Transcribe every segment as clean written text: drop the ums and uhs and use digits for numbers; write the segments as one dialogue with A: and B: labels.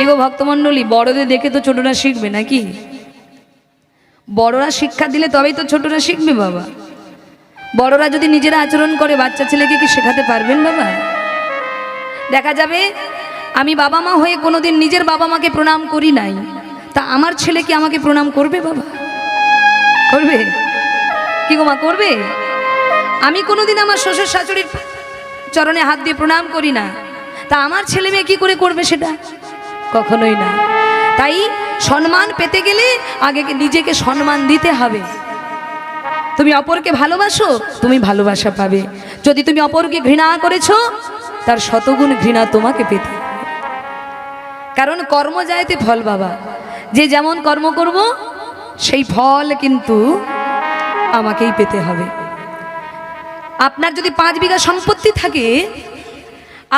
A: এগো ভক্তমণ্ডলী, বড়দের দেখে তো ছোটরা শিখবে নাকি? বড়রা শিক্ষা দিলে তবেই তো ছোটরা শিখবে বাবা। বড়রা যদি নিজেরা আচরণ করে, বাচ্চা ছেলেকে কি শেখাতে পারবেন বাবা? দেখা যাবে আমি বাবা মা হয়ে কোনোদিন নিজের বাবা মাকে প্রণাম করি নাই, তা আমার ছেলে কি আমাকে প্রণাম করবে বাবা? করবে কি গো মা, করবে? আমি কোনোদিন আমার শ্বশুর শাশুড়ির চরণে হাত দিয়ে প্রণাম করি না, তা আমার ছেলে মেয়ে কি করে করবে সেটা? কখনোই না। তাই সম্মান পেতে গেলে আগে নিজেকে সম্মান দিতে হবে। তুমি অপরকে ভালোবাসো, তুমি ভালোবাসা পাবে। যদি তুমি অপরকে ঘৃণা করেছো, তার শতগুণ ঘৃণা তোমাকে পেতে হবে। কারণ কর্ম যাইতে ফল বাবা, যে যেমন কর্ম করব সেই ফল কিন্তু আমাকেই পেতে হবে। আপনার যদি 5 বিঘা সম্পত্তি থাকে,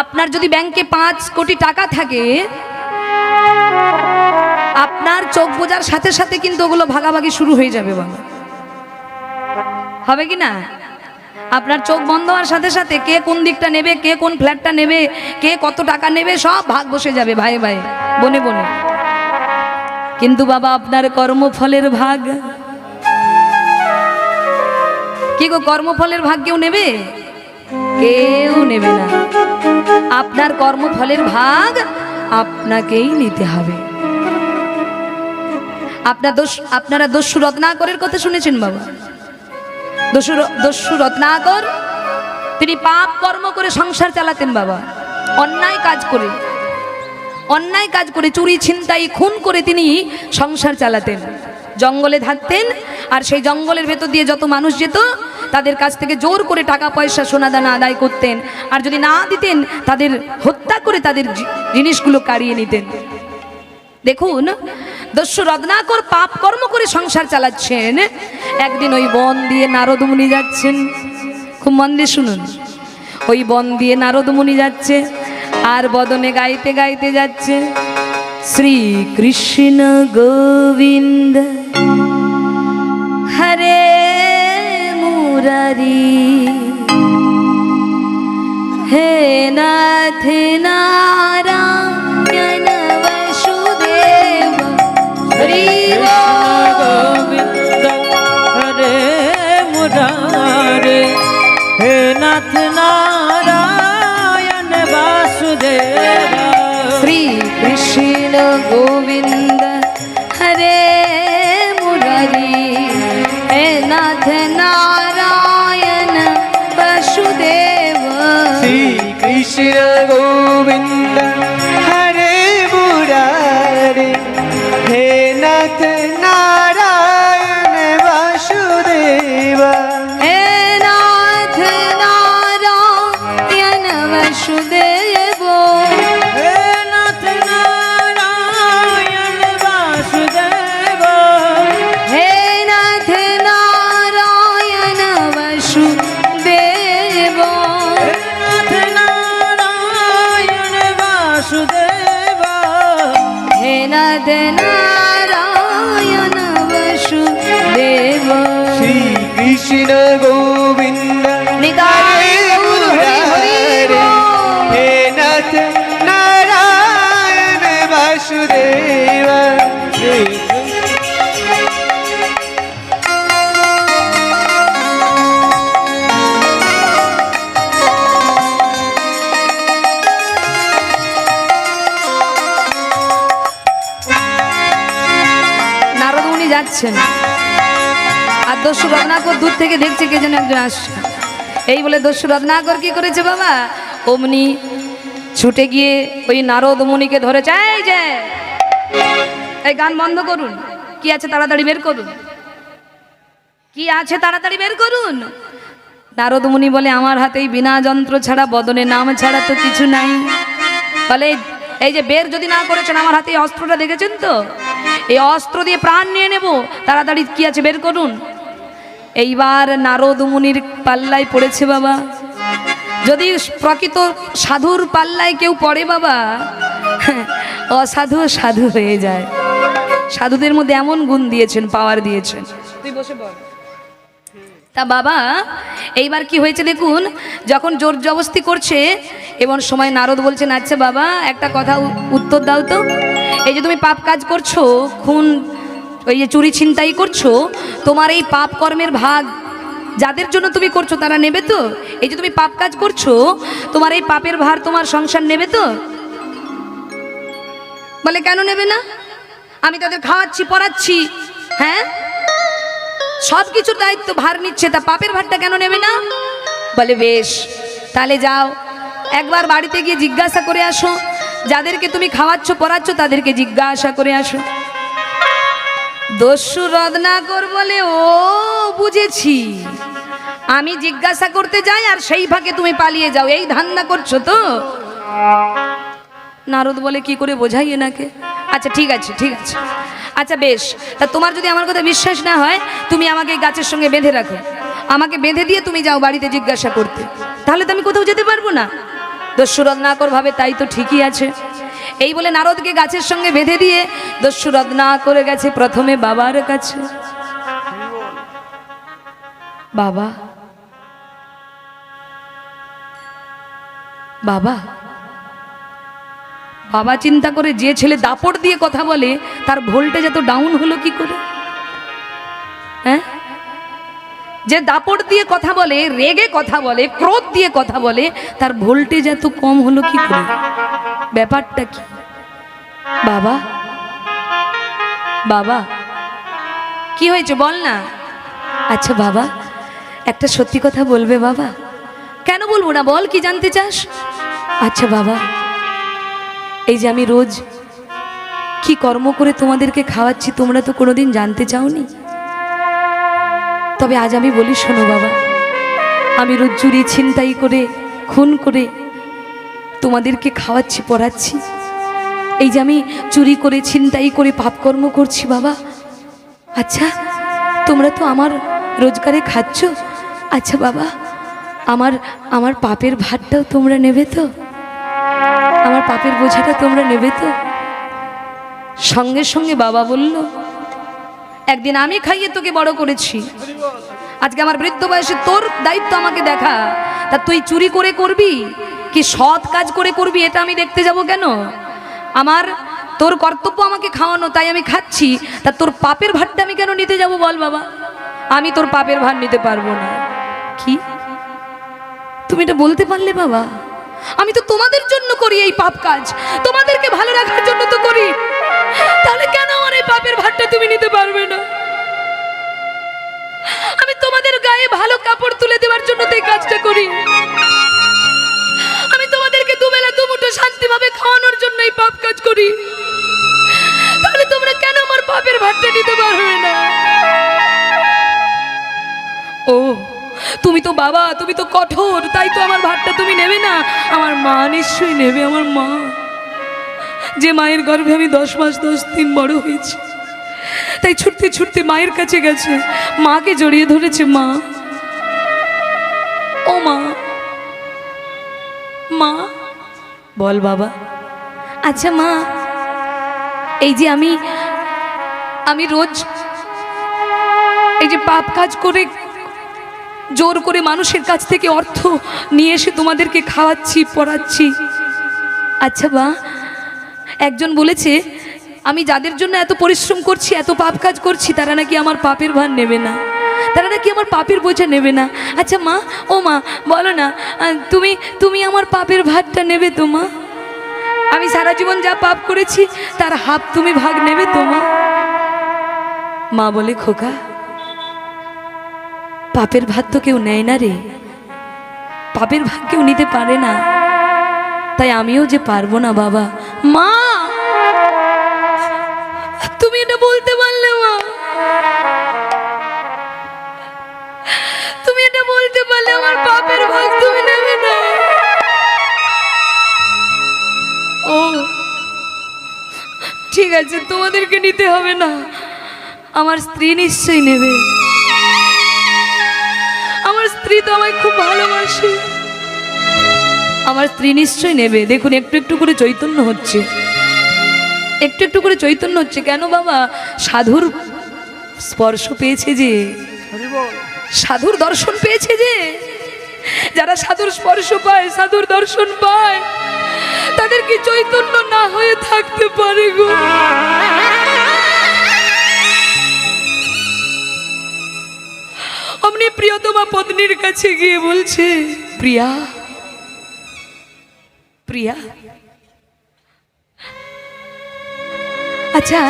A: আপনার যদি ব্যাংকে 5 কোটি টাকা থাকে, আপনার চোখ বোঝার সাথে সাথে কিন্তু ওগুলো ভাগাভাগি শুরু হয়ে যাবে বাবা, হবে কি না? আপনার চোখ বন্ধ হওয়ার সাথে সাথে কে কোন দিকটা নেবে, কে কোন ফ্ল্যাটটা নেবে, কে কত টাকা নেবে, সব ভাগ বসে যাবে ভাই ভাই, বনে বনে। কিন্তু বাবা আপনার কর্মফলের ভাগ কি গো? কর্মফলের ভাগ কেউ নেবে? কেউ নেবে না। আপনার কর্মফলের ভাগ আপনাকেই নিতে হবে। আপনারা দস্যু রত্নাকরের কথা শুনেছেন বাবা? দস্যু রত্নাকর তিনি পাপ কর্ম করে সংসার চালাতেন বাবা। অন্যায় কাজ করে চুরি ছিনতাই খুন করে তিনি সংসার চালাতেন। জঙ্গলে থাকতেন, আর সেই জঙ্গলের ভেতর দিয়ে যত মানুষ যেত তাদের কাছ থেকে জোর করে টাকা পয়সা সোনাদানা আদায় করতেন, আর যদি না দিতেন তাদের হত্যা করে তাদের জিনিসগুলো কাড়িয়ে নিতেন। দেখুন, দস্যু রত্নাকর পাপ কর্ম করে সংসার চালাচ্ছেন। একদিন ওই বন দিয়ে নারদ মুনি যাচ্ছেন, খুব মন দিয়ে শুনুন। ওই বন দিয়ে নারদ মুনি যাচ্ছে, আর বদনে গাইতে গাইতে যাচ্ছে, শ্রী কৃষ্ণ গোবিন্দ হরে মুরারি, হে নাথ নারায়ণ বসুদেব, হরি
B: গোবিন্দ হরে মুরারি, হে নাথ নারায়ণ বাসুদেব।
A: শ্রী কৃষ্ণ গোবিন্দ হরে মুরারি, হে নাথ নারায়ণ বসুদেব।
B: শ্রী কৃষ্ণ গোবিন্দ হরে মুরারি, হে নাথ নারায়ণ বাসুদেব।
A: হে নাথ নারায়ণ বসুদেব,
B: হে নাথ নারায়ণ বাসুদেব।
A: হে নাথ নারায়ণ বসুদেব,
B: নাথ নারায়ণ বাসুদেব।
A: হে নাথ নারায়ণ বসুদেব।
B: শ্রী কৃষ্ণ গোবিন্দ
A: নিতাই গৌর হরি হরি বল।
B: হে নাথ নারায়ণ বাসুদেব।
A: নারদ মুনি যাচ্ছেন, আর দস্যু রত্নাকর দূর থেকে দেখছে কে যেন একজন আসছে। এই বলে দস্যু রত্নাকর কি করেছে বাবা, অমনি ছুটে গিয়ে ওই নারদ মুনিকে ধরেছে। এই যে, এই গান বন্ধ করুন, কি আছে তাড়াতাড়ি বের করুন, কি আছে তাড়াতাড়ি বের করুন। নারদ মুনি বলে, আমার হাতেই বিনা যন্ত্র ছাড়া, বদনে নাম ছাড়া তো কিছু নাই। বলে, এই যে বের যদি না করেছেন, আমার হাতে এই অস্ত্রটা দেখেছেন তো, এই অস্ত্র দিয়ে প্রাণ নিয়ে নেব, তাড়াতাড়ি কি আছে বের করুন। এইবার নারদ মুনির পাল্লায় পড়েছে বাবা। যদি প্রকৃত সাধুর পাল্লায় কেউ পড়ে বাবা, অসাধু সাধু হয়ে যায়। সাধুদের মধ্যে এমন গুণ দিয়েছেন, পাওয়ার দিয়েছেন। তুই বসে পড়। তা বাবা এইবার কি হয়েছে দেখুন, যখন জোর জবস্তি করছে এবং সময় নারদ বলছেন, আচ্ছা বাবা একটা কথা উত্তর দাও তো, এই যে তুমি পাপ কাজ করছো, খুন ওই যে চুরি ছিনতাই করছো, তোমার এই পাপ কর্মের ভাগ যাদের জন্য তুমি করছো তারা নেবে তো? এই যে তুমি পাপ কাজ করছো, তোমার এই পাপের ভার তোমার সংসার নেবে তো? বলে কেন নেবে না? আমি তাদের খাওয়াচ্ছি, পড়াচ্ছি, হ্যাঁ, সব কিছুর দায়িত্ব ভার নিচ্ছে, তা পাপের ভারটা কেন নেবে না? বলে বেশ, তাহলে যাও একবার বাড়িতে গিয়ে জিজ্ঞাসা করে আসো, যাদেরকে তুমি খাওয়াচ্ছ পড়াচ্ছ তাদেরকে জিজ্ঞাসা করে আসো। দস্যু রত্নাকর বলে, ও বুঝেছি, আমি জিজ্ঞাসা করতে যাই আর সেই ফাঁকে তুমি পালিয়ে যাও, এই ধান্দা করছো তো? নারদ বলে, কি করে বোঝাই এনাকে? আচ্ছা ঠিক আছে ঠিক আছে, আচ্ছা বেশ, তা তোমার যদি আমার কথা বিশ্বাস না হয় তুমি আমাকে এই গাছের সঙ্গে বেঁধে রাখো, আমাকে বেঁধে দিয়ে তুমি যাও বাড়িতে জিজ্ঞাসা করতে, তাহলে তো আমি কোথাও যেতে পারবো না। দস্যু রত্নাকর ভাবে তাই তো ঠিকই আছে। এই বলে নারদকে গাছের সঙ্গে বেঁধে দিয়ে দস্যু রত্নাকর গেছে প্রথমে বাবার কাছে। বাবা, বাবা, বাবা চিন্তা করে, যে ছেলে দাপট দিয়ে কথা বলে তার ভোল্টেজ এত ডাউন হলো কি করে? হ্যাঁ, যে দাপট দিয়ে কথা বলে, রেগে কথা বলে, ক্রোধ দিয়ে কথা বলে, তার ভোল্টেজ এত কম হলো কি করে? ব্যাপারটা কি? বাবা, বাবা, কি হয়েছে বল না? আচ্ছা বাবা, একটা সত্যি কথা বলবে বাবা? কেন বলবো না, বল, কি জানতে চাস? আচ্ছা বাবা, এই যে আমি রোজ কি কর্ম করে তোমাদেরকে খাওয়াচ্ছি তোমরা তো কোনোদিন জানতে চাওনি, তবে আজ আমি বলি শোনো বাবা, আমি রোজ চুরি ছিনতাই করে খুন করে তোমাদেরকে খাওয়াচ্ছি পড়াচ্ছি, এই যে আমি চুরি করে ছিনতাই করে পাপকর্ম করছি বাবা, আচ্ছা তোমরা তো আমার রোজগারে খাচ্ছ, আচ্ছা বাবা আমার আমার পাপের ভারটাও তোমরা নেবে তো? আমার পাপের বোঝাটা তোমরা নেবে তো? সঙ্গে সঙ্গে বাবা বলল, একদিন আমি খাইয়ে তোকে বড় করেছি, আজকে আমার বৃদ্ধ বয়সে তোর দায়িত্ব আমাকে দেখা, তা তুই চুরি করে করবি কি সৎ কাজ করে করবি এটা আমি দেখতে যাব কেন? আমার তোর কর্তব্য আমাকে খাওয়ানো, তাই আমি খাচ্ছি, তা তোর পাপের ভারটা আমি কেন নিতে যাব বল বাবা? আমি তোর পাপের ভার নিতে পারবো না। কি তুমি এটা বলতে পারলে বাবা? আমি তো তোমাদের জন্য করি এই পাপ কাজ, তোমাদেরকে ভালো রাখার জন্য তো করি, তাহলে কেন আমার এই পাপের ভারটা তুমি নিতে পারবে না? আমি তোমাদের গায়ে ভালো কাপড় তুলে দেওয়ার জন্য তো এই কাজটা করি, আমি তোমাদেরকে দুবেলা দুমুঠো শান্তিভাবে খাওয়ানোর জন্য এই পাপ কাজ করি, তাহলে তোমরা কেন আমার পাপের ভারটা নিতে পারবে না? ও তুমি তো বাবা, তুমি তো কঠোর, তাই তো আমার ভাতটা তুমি নেবে না। আমার মা নিশ্চয়ই নেবে, আমার মা, যে মায়ের গর্ভে আমি 10 মাস 10 দিন বড় হয়েছি, তাই ছুটতে ছুটতে মায়ের কাছে গেছে, মাকে জড়িয়ে ধরেছে, মা, ও মা, মা বল বাবা। আচ্ছা মা, এই যে আমি রোজ এই যে পাপ কাজ করে জোর করে মানুষের কাছ থেকে অর্থ নিয়ে এসে তোমাদেরকে খাওয়াচ্ছি পড়াচ্ছি, আচ্ছা মা, একজন বলেছে আমি যাদের জন্য এত পরিশ্রম করছি, এত পাপ কাজ করছি, তারা নাকি আমার পাপের ভার নেবে না, তারা নাকি আমার পাপের বোঝা নেবে না। আচ্ছা মা, ও মা বলো না, তুমি আমার পাপের ভারটা নেবে তো মা? আমি সারা জীবন যা পাপ করেছি তার হাফ তুমি ভাগ নেবে তো মা? মা বলে, খোকা, পাপের ভাগ তো কেউ নেয় না রে, পাপের ভাগ কেউ নিতে পারে না, তাই আমিও যে পারবো না বাবা। মা তুমি এটা বলতে পারলে মা, তুমি এটা বলতে পারলে আমার পাপের ভাগ তুমি নেবে না? ও ঠিক আছে, তোমাদেরকে নিতে হবে না, আমার স্ত্রী নিশ্চয়ই নেবে, আমার স্ত্রী তো আমায় খুব ভালোবাসে, আমার স্ত্রী নিশ্চয়ই নেবে। দেখুন একটু একটু করে চৈতন্য হচ্ছে, একটু একটু করে চৈতন্য হচ্ছে। কেন বাবা? সাধুর স্পর্শ পেয়েছে যে, সাধুর দর্শন পেয়েছে যে, যারা সাধুর স্পর্শ পায়, সাধুর দর্শন পায়, তাদের কি চৈতন্য না হয়ে থাকতে পারে গো? অমনি প্রিয়তমা পত্নীর কাছে গিয়ে বলছে, প্রিয়া, প্রিয়া, আচ্ছা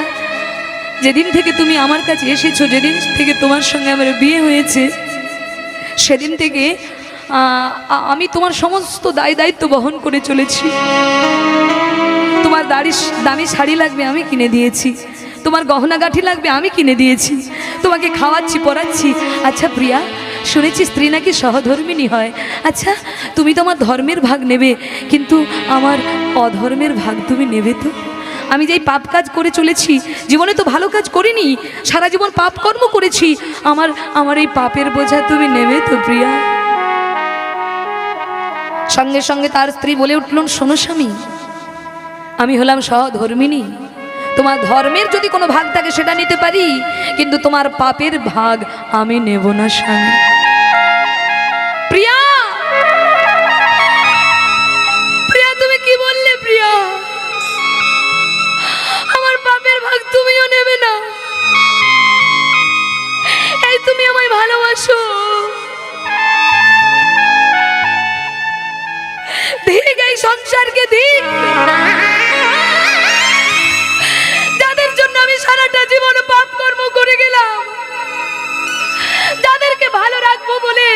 A: যেদিন থেকে তুমি আমার কাছে এসেছো, যেদিন থেকে তোমার সঙ্গে আমার বিয়ে হয়েছে, সেদিন থেকে আমি তোমার সমস্ত দায়িত্ব বহন করে চলেছি। তোমার দামি শাড়ি লাগবে আমি কিনে দিয়েছি, তোমার গহনা গাঁঠি লাগবে আমি কিনে দিয়েছি, তোমাকে খাওয়াচ্ছি, পরাচ্ছি। আচ্ছা প্রিয়া, শুনেছি স্ত্রী নাকি সহধর্মিণী হয়। আচ্ছা তুমি তো আমার ধর্মের ভাগ নেবে, কিন্তু আমার অধর্মের ভাগ তুমি নেবে তো? আমি যেই পাপ কাজ করে চলেছি, জীবনে তো ভালো কাজ করিনি, সারা জীবন পাপ কর্ম করেছি, আমার এই পাপের বোঝা তুমি নেবে তো প্রিয়া? সঙ্গে সঙ্গে তার স্ত্রী বলে উঠলেন, শোনো স্বামী, আমি হলাম সহধর্মিণী, তোমার ধর্মের যদি কোনো ভাগ থাকে সেটা নিতে পারি, কিন্তু তোমার পাপের ভাগ আমি নেব না স্বামী। প্রিয়া, প্রিয়া তুমি কি বললে প্রিয়া? আমার পাপের ভাগ তুমিও নেবে না? এই তুমি আমায় ভালোবাসো, ঠিক এই সংসারকে দিক, যাদের জন্য আমি সারাটা জীবন পাপ কর্ম করে গেলাম, যাদেরকে ভালো রাখবো বলে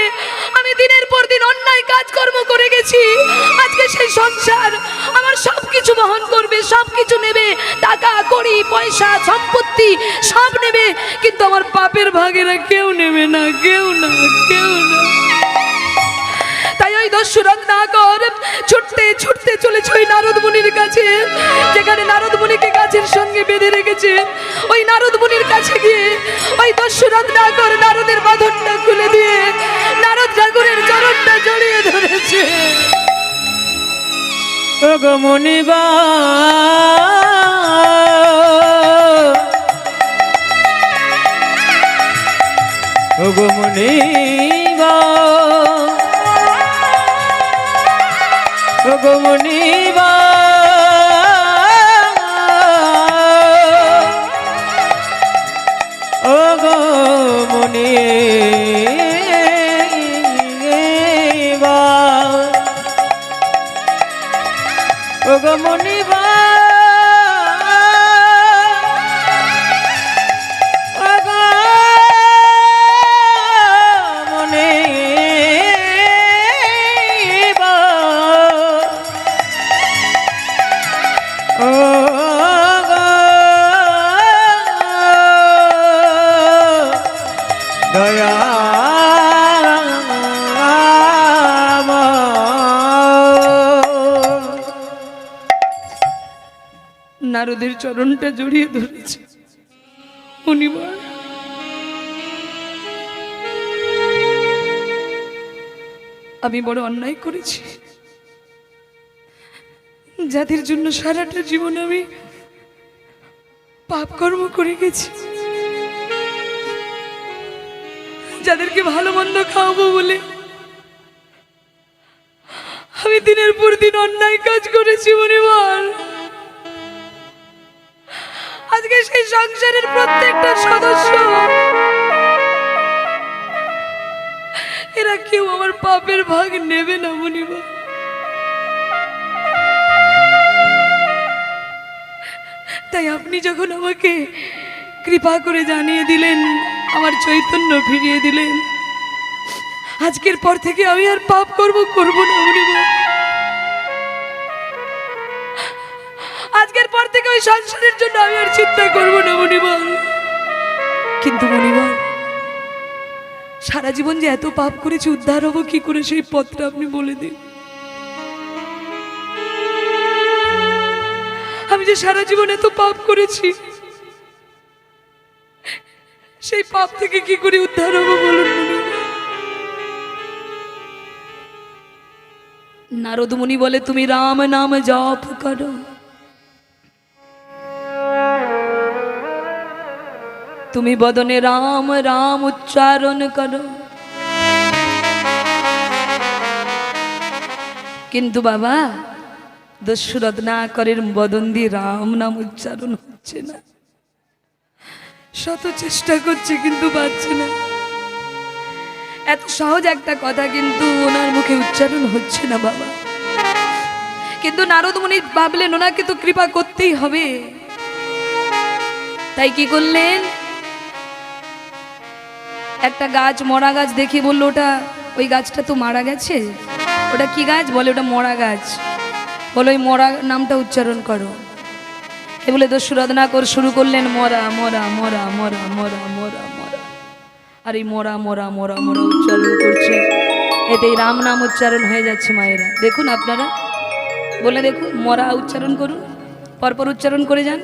A: আমি দিনের পর দিন অন্যায় কাজকর্ম করে গেছি, আজকে সেই সংসার আমার সবকিছু বহন করবে, সবকিছু নেবে, টাকা কড়ি পয়সা সম্পত্তি সব নেবে, কিন্তু আমার পাপের ভাগেরা কেউ নেবে না, কেউ না, কেউ না। তাই ওই দস্যু রত্নাকর ছুটতে ছুটতে চলেছে ওই নারদ মুনির কাছে, যেখানে নারদ মুনিকে গাছের সঙ্গে বেঁধে রেখেছে। ওই নারদ মুনির কাছে গিয়ে ওই দস্যু রত্নাকর নারদের বাঁধনটা খুলে দিয়ে নারদ ঠাকুরের চরণটা জড়িয়ে ধরেছে।
B: ওগো মুনিবা, ওগো মুনিবা, ওগো মুনিবা, ওগো মুনিবা, ওগো মুনিবা, ওগো মুনিবা, ওগো দয়া
A: নারদের চরণটা জড়িয়ে ধরেছে। মুনিবার, আমি বড় অন্যায় করেছি, যাদের জন্য সারাটা জীবন আমি পাপ কর্ম করে গেছি, যাদেরকে ভালো মন্দ খাওয়াবো বলে আমি দিনের পর দিন অন্যায় কাজ করেছি। মুনিবার, আজকে সেই সংসারের প্রত্যেকটা সদস্য, এরা কেউ আমার পাপের ভাগ নেবে না। মুনিবার, তাই আপনি যখন আমাকে কৃপা করে জানিয়ে দিলেন, আমার চৈতন্য ফিরিয়ে দিলেন, আজকের পর থেকে আমি আর পাপ করব না। মুনিবার, আজকের পর থেকে ওই সংসারের জন্য আমি আর চিন্তা করব না। মুনিবার, কিন্তু মুনিবার, সারা জীবন যে এত পাপ করেছি, উদ্ধার হবো কি করে সেই পথটা আপনি বলে দিন। আমি যে সারা জীবন এত পাপ করেছি, সেই পাপ থেকে কি করে উদ্ধার হবো বলুন। নারদ মুনি বলে, তুমি রাম নাম জপ করো, তুমি বদনে রাম রাম উচ্চারণ করো, কিন্তু বাবা দস্যু রত্নাকরের বদন দিয়ে রাম নাম উচ্চারণ হচ্ছে না। শত চেষ্টা করছে কিন্তু পাচ্ছে না। এত সহজ একটা কথা কিন্তু ওনার মুখে উচ্চারণ হচ্ছে না বাবা। কিন্তু নারদ মুনি ভাবলেন ওনাকে তো কৃপা করতেই হবে, তাই কি করলেন, একটা গাছ, মরা গাছ দেখি বললো ওটা, ওই গাছটা তো মারা গেছে, ওটা কি গাছ, বলে ওটা মরা গাছ, বলে ওই মরা নামটা উচ্চারণ করো। এ বলে দস্যু রত্নাকর শুরু করলেন মরা মরা মরা মরা মরা মরা মরা, আর এই মরা মরা মরা মরা উচ্চারণ করছে, এতেই রাম নাম উচ্চারণ হয়ে যাচ্ছে। মায়েরা দেখুন, আপনারা বলে দেখুন, মরা উচ্চারণ করুন, পরপর উচ্চারণ করে যান,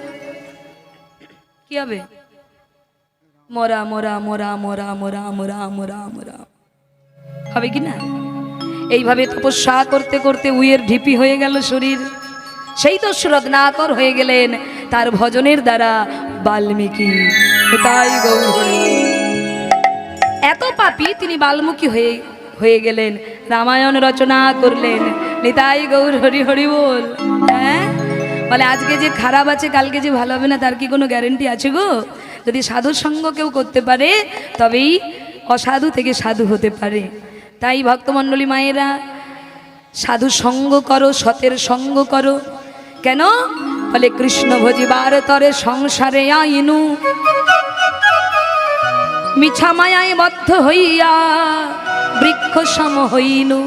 A: কি হবে, মরা মরা মরা মরা মরা মরা মরা মরা, হবে কি না? এইভাবে তপস্যা করতে করতে উইয়ের ঢিপি হয়ে গেল শরীর। সেই দস্যু রত্নাকর হয়ে গেলেন তার ভজনের দ্বারা বাল্মীকি। তাই গৌর এত পাপী তিনি বাল্মীকি হয়ে গেলেন, রামায়ণ রচনা করলেন। নিতাই গৌর হরি হরি বল। হ্যাঁ, বলে আজকে যে খারাপ আছে কালকে যে ভালো হবে না তার কি কোনো গ্যারেন্টি আছে গো? যদি সাধু সঙ্গ কেউ করতে পারে তবেই অসাধু থেকে সাধু হতে পারে। তাই ভক্তমণ্ডলী মায়েরা, সাধু সঙ্গ করো, সতের সঙ্গ করো। কেন? বলে কৃষ্ণ ভজিবার তরে সংসারে আইনু, মিছা মায়ায় বদ্ধ হইয়া বৃক্ষ সম হইনু।